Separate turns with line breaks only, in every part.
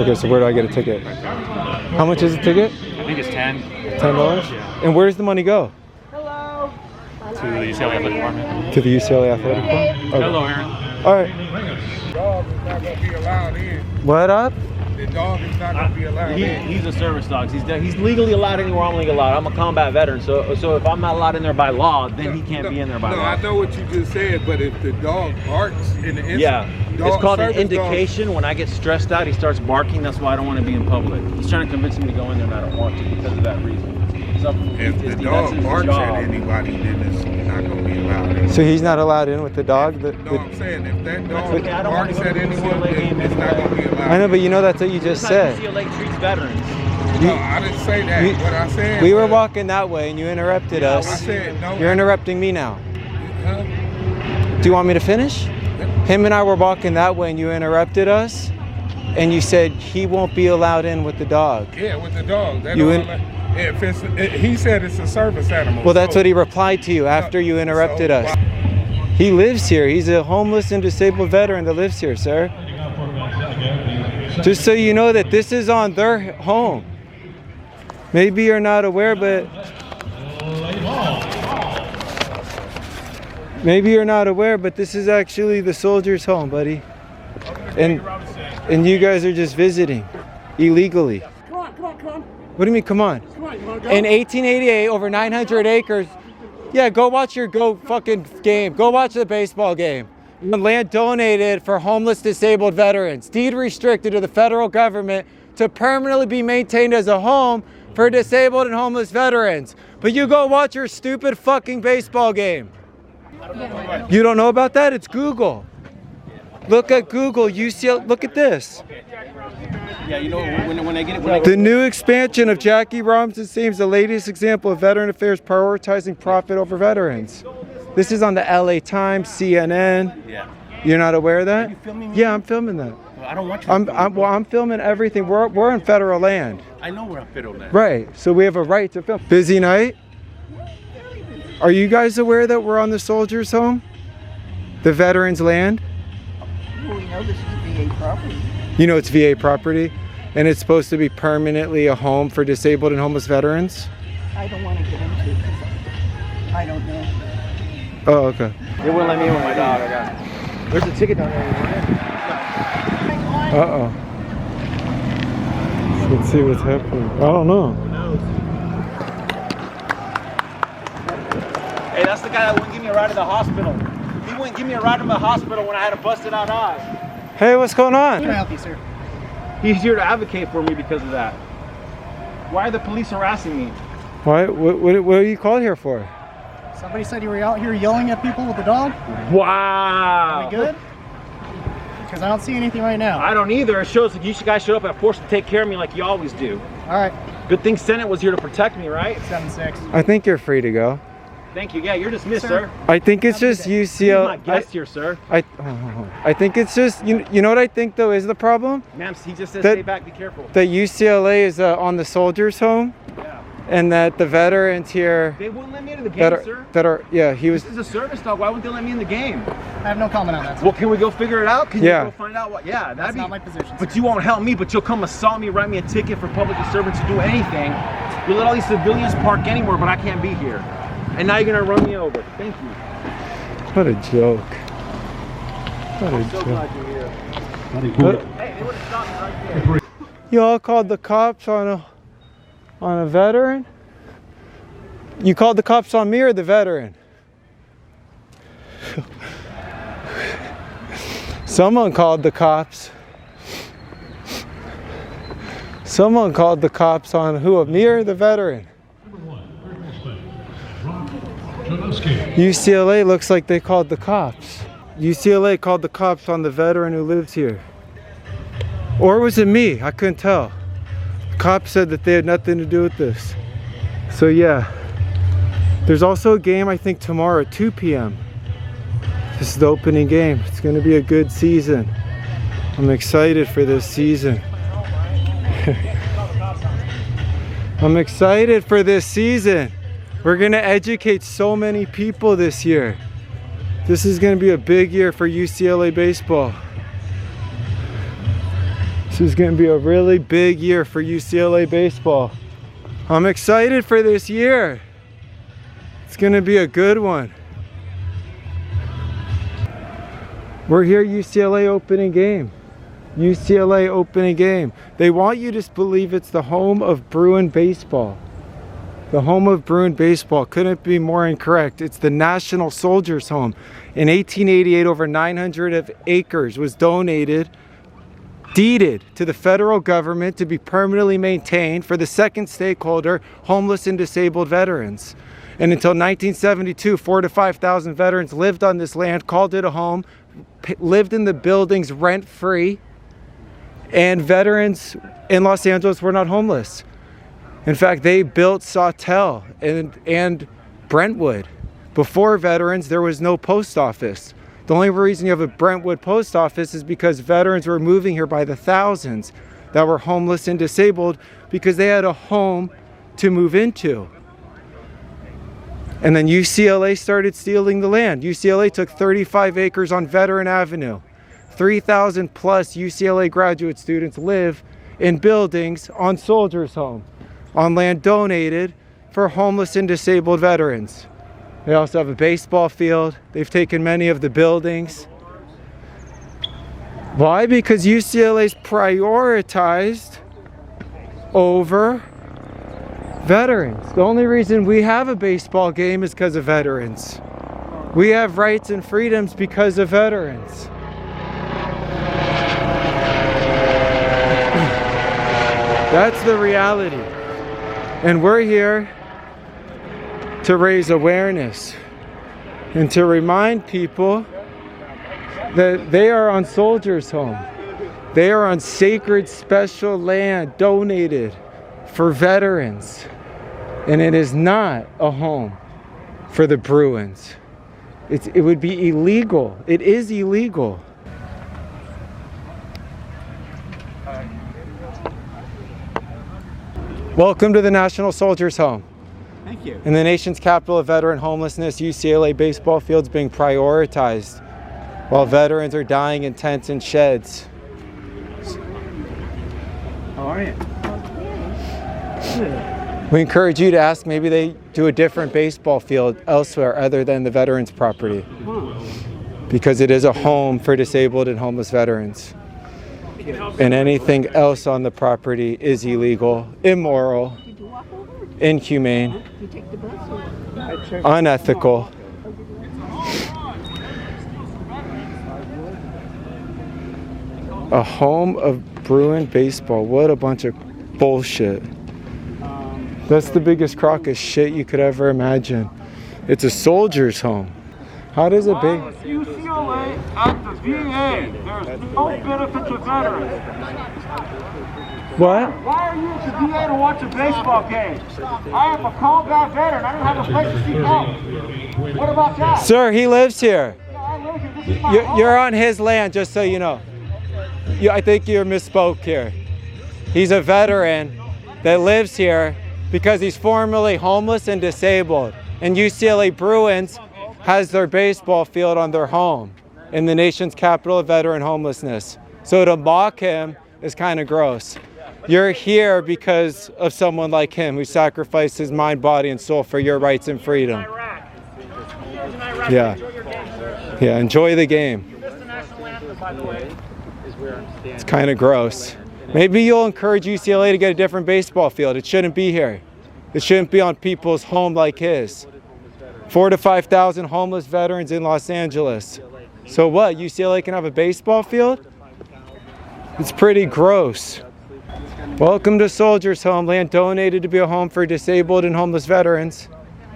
Okay, so where do I get a ticket? How much is a ticket?
I think it's 10.
$10? And where does the money go?
Hello.
To the UCLA Athletic Department.
To the UCLA Athletic Department? Okay.
Hello, Aaron.
All right.
The dog is not going to be allowed in.
What up?
The dog is not going to be allowed in.
He's a service dog. He's legally allowed anywhere I'm legally allowed. I'm a combat veteran, so if I'm not allowed in there by law, then he can't be in there by law.
No, I know what you just said, but if the dog barks in the instant,
Yeah, it's called an indication. When I get stressed out, he starts barking. That's why I don't want to be in public. He's trying to convince me to go in there, and I don't want to because of that reason. So
If the dog barks at anybody, then it's not going to be allowed in.
So he's not allowed in with the dog?
No, I'm saying if that dog
okay, I don't want
barks
to go
at
to the
anyone,
UCLA game
then it's not going to be allowed.
I know, but you know that's what you just said.
UCLA treats veterans.
No, I didn't say that. What I said
We were
was-
walking that way and you interrupted
I
us.
said no.
You're interrupting me now.
Huh?
Do you want me to finish? Him and I were walking that way and you interrupted us. And you said he won't be allowed in with the dog.
Yeah, with the dog. That
You
don't
in-
allow- if it's, he said it's a service animal.
Well, that's
so-
what he replied to you after you interrupted
so
us. He lives here. He's a homeless and disabled veteran that lives here, sir. Just so you know that this is on their home. Maybe you're not aware, but this is actually the soldiers' home, buddy. And you guys are just visiting illegally.
Come on, come on, come on.
What do you mean, come on?
Come on, you want to go?
In 1888, over 900 acres. Yeah, go watch your fucking game. Go watch the baseball game. Land donated for homeless disabled veterans. Deed restricted to the federal government to permanently be maintained as a home for disabled and homeless veterans. But you go watch your stupid fucking baseball game. You don't know about that? It's Google. Look at Google, UCLA, look at this.
Yeah, you know when I get it.
The new expansion of Jackie Robinson seems the latest example of veteran affairs prioritizing profit over veterans. This is on the LA Times, CNN.
Yeah.
You're not aware of that?
Are you filming me?
Yeah, I'm filming that.
Well, I don't want you.
I'm filming everything. We're on federal land.
I know we're on federal land.
Right. So we have a right to film. Busy night? Are you guys aware that we're on the soldiers' home? The veterans' land?
Well, we know this is VA property.
You know it's VA property and it's supposed to be permanently a home for disabled and homeless veterans?
I don't want to get into it because I don't know.
Oh, okay.
They wouldn't let me in with my dog. There's a ticket down there.
Uh-oh. Let's see what's happening. I don't know.
Hey, that's the guy that wouldn't give me a ride to the hospital. He wouldn't give me a ride to the hospital when I had a busted out eye.
Hey, what's going on?
Can I help you, sir?
He's here to advocate for me because of that. Why are the police harassing me?
Why? What are you called here for?
Somebody said you were out here yelling at people with the dog.
Wow.
Are we good? Because I don't see anything right now.
I don't either. It shows that you guys showed up at force to take care of me like you always do.
All right.
Good thing Senate was here to protect me, right?
7-6.
I think you're free to go.
Thank you. Yeah, you're dismissed,
Sir.
sir.
I think it's just
He's
UCLA.
my guest here, sir.
I think it's just, you know what I think though is the problem?
Ma'am, he just says
That-
stay back, be careful.
That UCLA is on the soldiers' home
Yeah.
and that the veterans here
They wouldn't let me into the game, sir.
he was,
This is a service dog. Why wouldn't they let me in the game?
I have no comment on that, sir.
Well, can we go figure it out? Can
Yeah.
you go find out what? Yeah,
That's
that'd be.
not my position,
But
sir.
you won't help me, but you'll come assault me, write me a ticket for public disturbance to do anything. You let all these civilians park anywhere, but I can't be here. And now you're gonna run me over. Thank you.
what a joke. What a
So
joke.
glad you're here.
What-
Hey, they would have stopped me right there.
You all called the cops on a veteran? You called the cops on me or the veteran? Someone called the cops. Someone called the cops on who? Me or the veteran? UCLA looks like they called the cops. UCLA called the cops on the veteran who lives here. Or was it me? I couldn't tell. Cops said that they had nothing to do with this. So yeah. There's also a game I think tomorrow at 2 p.m. This is the opening game. It's going to be a good season. I'm excited for this season. I'm excited for this season. We're going to educate so many people this year. This is going to be a big year for UCLA baseball. This is going to be a really big year for UCLA baseball. I'm excited for this year. It's going to be a good one. We're here, UCLA opening game. UCLA opening game. They want you to believe it's the home of Bruin baseball. The home of Bruin baseball. Couldn't be more incorrect. It's the National Soldiers' Home. In 1888, over 900 acres was deeded to the federal government to be permanently maintained for the second stakeholder, homeless and disabled veterans. And until 1972, 4,000 to 5,000 veterans lived on this land, called it a home, lived in the buildings rent-free, and veterans in Los Angeles were not homeless. In fact, they built Sawtell and Brentwood. Before veterans, there was no post office. The only reason you have a Brentwood post office is because veterans were moving here by the thousands that were homeless and disabled because they had a home to move into. And then UCLA started stealing the land. UCLA took 35 acres on Veteran Avenue. 3,000 plus UCLA graduate students live in buildings on Soldiers' Home, on land donated for homeless and disabled veterans. They also have a baseball field. They've taken many of the buildings. Why? Because UCLA's prioritized over veterans. The only reason we have a baseball game is because of veterans. We have rights and freedoms because of veterans. That's the reality. And we're here to raise awareness and to remind people that they are on Soldiers' Home. They are on sacred special land donated for veterans. And it is not a home for the Bruins. It would be illegal. It is illegal. Welcome to the National Soldiers' Home.
Thank you.
In the nation's capital of veteran homelessness, UCLA baseball fields being prioritized while veterans are dying in tents and sheds.
How are you?
We encourage you to ask maybe they do a different baseball field elsewhere other than the veterans' property, because it is a home for disabled and homeless veterans. And anything else on the property is illegal, immoral, inhumane, unethical. A home of Bruin baseball. What a bunch of bullshit. That's the biggest crock of shit you could ever imagine. It's a soldier's home. How does a big...
UCLA at the VA, there's no benefit to veterans.
What?
Why are you at the VA to watch a baseball game? I am a combat veteran. I don't have a place to seek help. What about that?
Sir, he lives here.
Yeah, I live here. This is my home.
You're on his land, just so you know. I think you misspoke here. He's a veteran that lives here because he's formerly homeless and disabled. And UCLA Bruins has their baseball field on their home in the nation's capital of veteran homelessness. So to mock him is kind of gross. You're here because of someone like him who sacrificed his mind, body, and soul for your rights and freedom. Yeah. Yeah, enjoy the game. It's kind of gross. Maybe you'll encourage UCLA to get a different baseball field. It shouldn't be here. It shouldn't be on people's home like his. 4,000 to 5,000 homeless veterans in Los Angeles. So what, UCLA can have a baseball field? It's pretty gross. Welcome to Soldiers' Home, land donated to be a home for disabled and homeless veterans.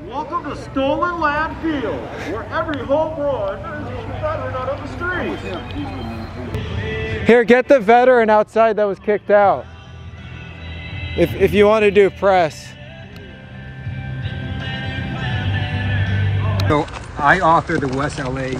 Welcome to Stolen Land Field, where every home run is a veteran out of the street.
Here, get the veteran outside that was kicked out. If you want to do press.
So I authored the West LA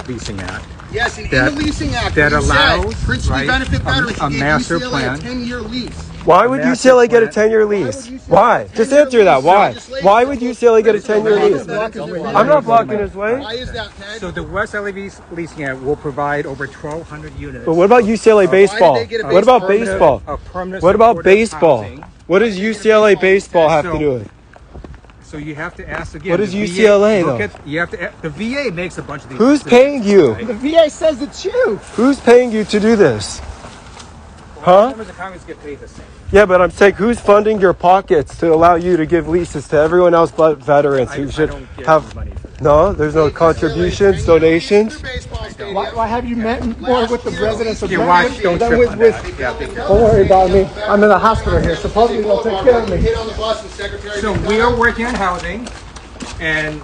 Leasing Act,
Yes, and in
that-
the leasing act,
that
you said
allows,
principally
right,
benefit veterans.
a
You gave
master
UCLA
plan.
a 10-year lease.
Why would
Master
UCLA get a
plan.
10-year lease? Why? Just answer that. Why? Why would UCLA get a 10-year lease? I'm not blocking his way.
Why is that, Ted?
So the West LA Leasing Act will provide over 1,200 units.
But what about UCLA baseball?
they get a
What about
permanent-
baseball?
of permanent
What about
supportive
baseball?
housing.
What does UCLA baseball have to do with it?
So you have to ask again.
What is
the
UCLA,
VA,
though?
You have to. The VA makes a bunch of these.
Who's
decisions,
paying you?
right?
The VA says it's you.
Who's paying you to do this? Huh?
Members of Congress get paid the same.
Yeah, but I'm saying who's funding your pockets to allow you to give leases to everyone else but veterans who
I
should
don't get
have
money for that.
no? There's no contributions, donations.
Why have you met more with the residents of
Your watch don't
than
trip
with,
on
with
that. Yeah, be careful.
Don't worry about me. I'm in the hospital here. Supposedly they'll take care of me.
So we are working on housing, and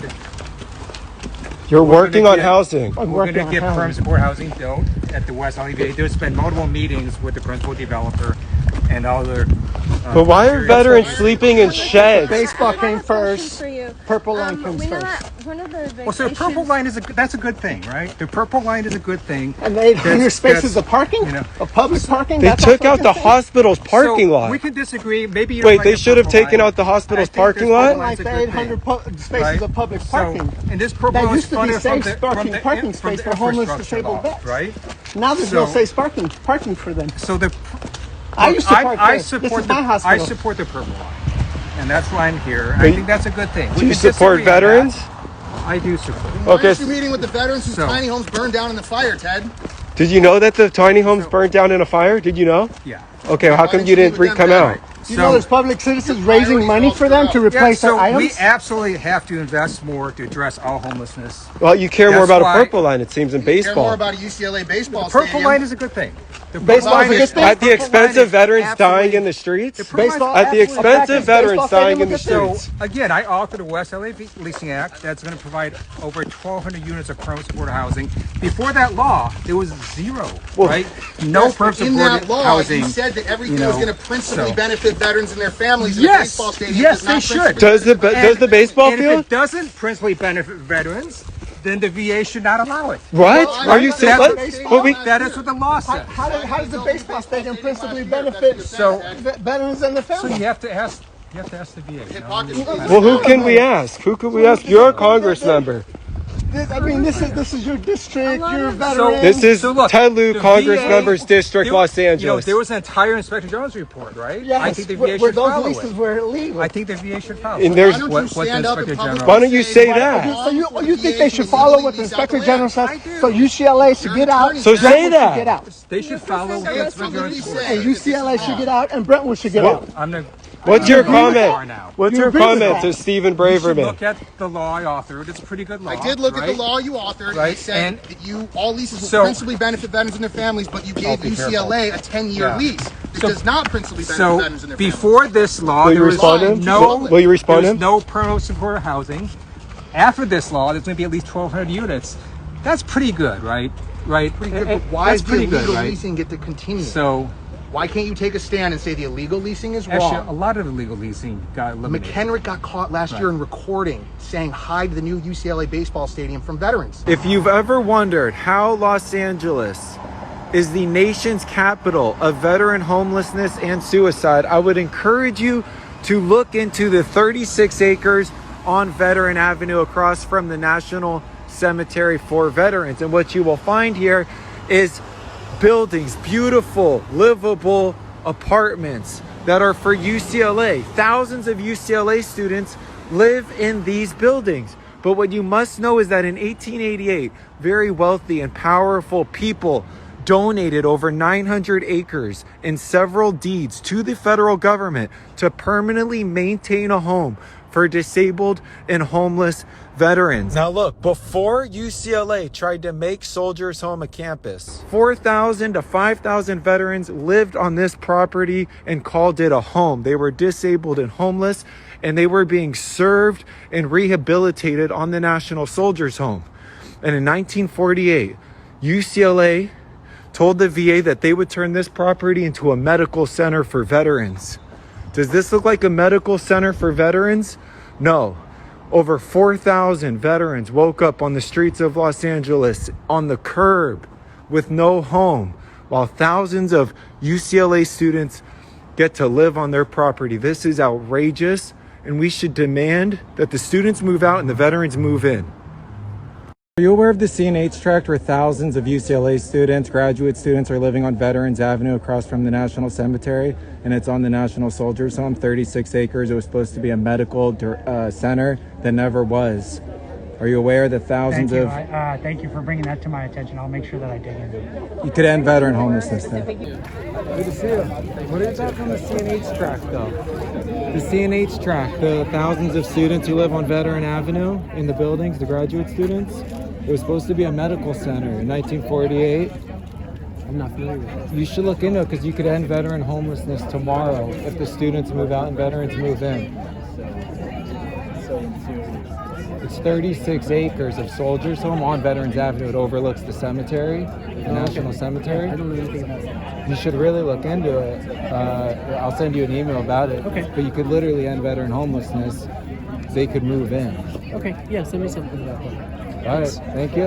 You're working on
get-
housing.
we're going
working
to
on
get
housing.
permanent support housing built at the West LA VA. There's been multiple meetings with the principal developer and other.
But why are veterans sleeping in sheds?
Baseball came
I have a question
first.
for you.
Purple line comes
we know
first.
that one of the
Well, so the purple line is that's a good thing, right? The purple line is a good thing.
And the 800 spaces
that's-
of parking?
you know.
Of public parking?
They
That's
took
also a
out
good
the
thing?
hospital's parking
So
lot.
we can disagree. Maybe you don't
Wait,
like
they
the
should have
purple
taken
line.
out the hospital's
I think
parking
this
lot?
purple
Like
line's a
the
good
800
thing,
spaces
right?
of public
So,
parking.
and this purple
That
is
used to be
funded from
safe
the,
parking-
from the,
parking
from
space
the
for homeless
infrastructure
disabled
law,
vets.
right?
Now there's no
So-
safe parking for them.
So the
I used to park
I
there.
support
This is
the
my hospital.
I support the purple line, and that's why I'm here.
But
I think that's a good thing. We
Do you
can
support
disagree on that.
veterans?
I do support.
Okay.
You're meeting with the veterans whose
So-
tiny homes burned down in the fire, Ted.
Did you know that the tiny homes burnt down in a fire? Did you know?
Yeah.
Okay, how come you didn't come out?
You know there's public citizens raising money for them to
Yeah,
replace their
so we
items?
absolutely have to invest more to address all homelessness.
Well, you care more
That's
about
why-
a purple line, it seems, in
Care more
baseball.
about a UCLA baseball
The purple
stadium.
line is a good thing. The
Baseball
purple
is a
line
good thing?
At the
purple
expense
line
of
is
veterans dying
absolutely-
in the streets?
The purple
Baseball-
line is
At the
absolutely-
expense of veterans
Baseball
dying
stadium
in the
will get filled.
streets?
Again, I authored the West LA Leasing Act that's going to provide over 1,200 units of permanent supported housing. Before that law, there was zero, right? No
Yes, but
permanent
in that
supported
law,
housing.
you said that everything
you know,
was going to principally
so-
benefit veterans and their families. And the
Yes,
baseball stadium
yes,
does not
they should.
principally
Does the does the baseball
and
field?
if it doesn't principally benefit veterans, then the VA should not allow it.
What?
Well,
Are you
that's
serious?
what
What?
baseball
But we,
That is what the law says.
How does the baseball stadium principally benefit veterans and their
So
families?
you have to ask. You have to ask the VA. You know?
well, who can we ask? Who could we ask? You're a Congress member.
This is your district. You're a veteran.
This is
So look,
Ted Lieu,
the
Congress
VA
member's district, Los
You know,
Angeles.
there was an entire Inspector General's report, right?
Yes,
I think the VA
where
should
those
follow
leases
it.
were illegal.
I think the VA should follow
And
it.
there's-
Why don't you
what the
stand up in
Inspector
public
General.
Why don't you say that?
So you think they should follow what the Inspector General says?
I do.
So UCLA should get out.
So say
Brentwood
that.
should get out.
They should follow the Inspector General's report.
And UCLA should get out, and Brentwood should get out.
I'm gonna.
What's your
I'm gonna go far
comment?
now.
What's
You
your
agree with
comment
that?
to Stephen
You should
Braverman?
look at the law I authored. It's a pretty good law.
I did look at the
right?
law you authored. And
Right,
it said
and-
that you all leases will
So-
principally benefit veterans and their families, but you gave
be
UCLA a 10-year
Yeah.
lease. It
So-
does not principally benefit
So
veterans and their families.
before this law,
Will you
there was
respond to him?
no.
Will you respond to
there
him?
was no permanent supported housing. After this law, there's going to be at least 1,200 units. That's pretty good, right? Right.
Pretty good,
And-
but why
that's
does the
pretty
illegal
good, right?
leasing get to continue?
So
Why can't you take a stand and say the illegal leasing is
actually, a
wrong?
lot of illegal leasing got eliminated.
McHenrick got caught last year in recording saying hi to the new UCLA baseball stadium from veterans.
If you've ever wondered how Los Angeles is the nation's capital of veteran homelessness and suicide, I would encourage you to look into the 36 acres on Veteran Avenue across from the National Cemetery for Veterans. And what you will find here is buildings, beautiful, livable apartments that are for UCLA. Thousands of UCLA students live in these buildings. But what you must know is that in 1888, very wealthy and powerful people donated over 900 acres and several deeds to the federal government to permanently maintain a home for disabled and homeless veterans. Now look, before UCLA tried to make Soldiers Home a campus, 4,000 to 5,000 veterans lived on this property and called it a home. They were disabled and homeless, and they were being served and rehabilitated on the National Soldiers Home. And in 1948, UCLA told the VA that they would turn this property into a medical center for veterans. Does this look like a medical center for veterans? No. Over 4,000 veterans woke up on the streets of Los Angeles on the curb with no home, while thousands of UCLA students get to live on their property. This is outrageous, and we should demand that the students move out and the veterans move in. Are you aware of the CNH tract where thousands of UCLA students, graduate students, are living on Veterans Avenue across from the National Cemetery? And it's on the National Soldiers Home, 36 acres. It was supposed to be a medical center that never was. Are you aware that thousands of...
Thank you for bringing that to my attention. I'll make sure that I dig in.
You could end veteran homelessness there. Good to see you. What are you talking on the CNH tract, though? The CNH tract, the thousands of students who live on Veteran Avenue in the buildings, the graduate students. It was supposed to be a medical center in 1948.
I'm not familiar with this.
You should look into it because you could end veteran homelessness tomorrow if the students move out and veterans move in. It's 36 acres of Soldiers Home on Veterans Avenue. It overlooks the cemetery, the National Cemetery.
I don't know anything about that.
You should really look into it. I'll send you an email about it.
Okay.
But you could literally end veteran homelessness. They could move in.
Okay, yeah, send me something about that.
All right, thank you.